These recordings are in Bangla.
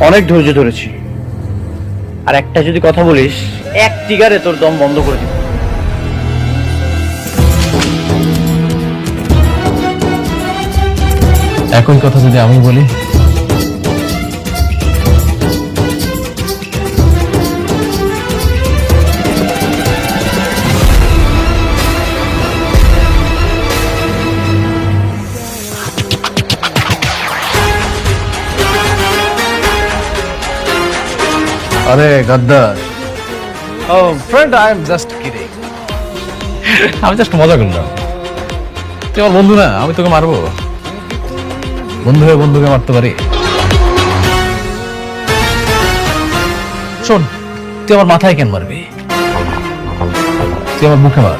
অনেক ধৈর্য ধরেছি, আর একটা যদি কথা বলিস এক টিগারে তোর দম বন্ধ করে দিব। একই কথা যদি আমি বলি, আরে গদ্দার, ও friend, I am just kidding. আমি জাস্ট মজা করলাম। তুই আমার বন্ধু না, আমি তোকে মারবো? বন্ধু হয়ে বন্ধুকে মারতে পারি? শোন, তুই আমার মাথায় কেন মারবি? তুই আমার মুখে মার।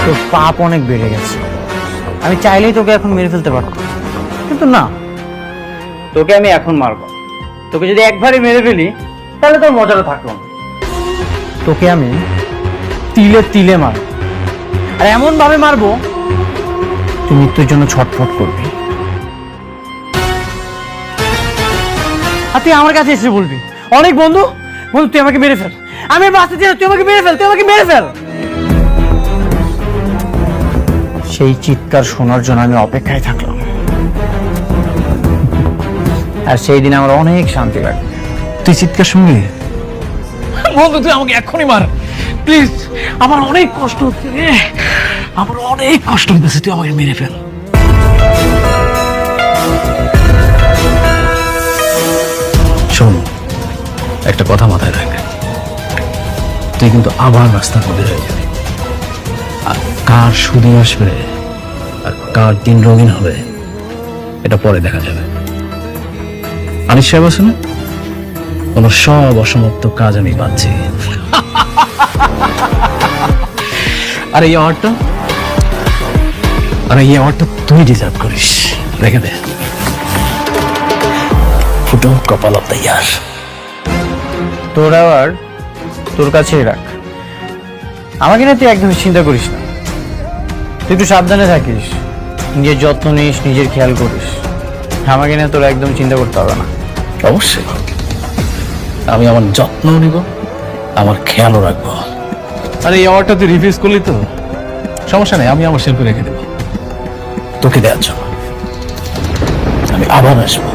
তোর পাপ অনেক বেড়ে গেছে। আমি চাইলেই তোকে এখন মেরে ফেলতে পারতাম, কিন্তু না, তোকে আমি এখন মারবো। তোকে যদি একবারই মেরে ফেলি তাহলে তোর মজাটা থাকলো না। তোকে আমি তিলে তিলে মারবো, আর এমন ভাবে মারবো তুই মৃত্যুর জন্য ছটফট করবি। আর তুই আমার কাছে এসে বলবি, অনেক বন্ধু বন্ধু তুই আমাকে মেরে ফেল, আমি বাঁচতে চাই না, তুই আমাকে মেরে ফেল, তুই আমাকে মেরে ফেল। সেই চিৎকার শোনার জন্য আমি অপেক্ষায় থাকলাম, আর সেই দিন আমার অনেক শান্তি লাগবে। তুই চিৎকার শুনবি? বন্ধু, তুই আমাকে এখনই মার প্লিজ, আমার অনেক কষ্ট হচ্ছে রে, আমার অনেক কষ্ট হচ্ছে, তুই আমাকে মেরে ফেল। শোন, একটা কথা মাথায় রাখ, তুই কিন্তু আবার রাস্তার মধ্যে হয়ে যাবি। আর কার সুদিন আসবে আর কার দিন রঙিন হবে এটা পরে দেখা যাবে। আনিস সাহেব আছে না, কোনো সব অসমাপ্ত কাজ আমি পাচ্ছি। আর এই অ্যাওয়ার্ডটা তুই ডিজার্ভ করিস, রেখে দে। ফুটো কপাল তৈয়ার। তোর আবার তোর কাছেই রাখ, আমাকে না তুই একদম চিন্তা করিস না। তুই একটু সাবধানে থাকিস, নিজের যত্ন নিস, নিজের খেয়াল করিস। আমাকে না তোর একদম চিন্তা করতে হবে না। অবশ্যই আমি আমার যত্ন নিব, আমার খেয়ালও রাখবো। আর এই অ্যাওয়ার্ডটা তুই রিফিউজ করলি তো সমস্যা নেই, আমি আমার শিল্পে রেখে দেবো তোকে দেওয়ার জন্য। আমি আবার আসবো।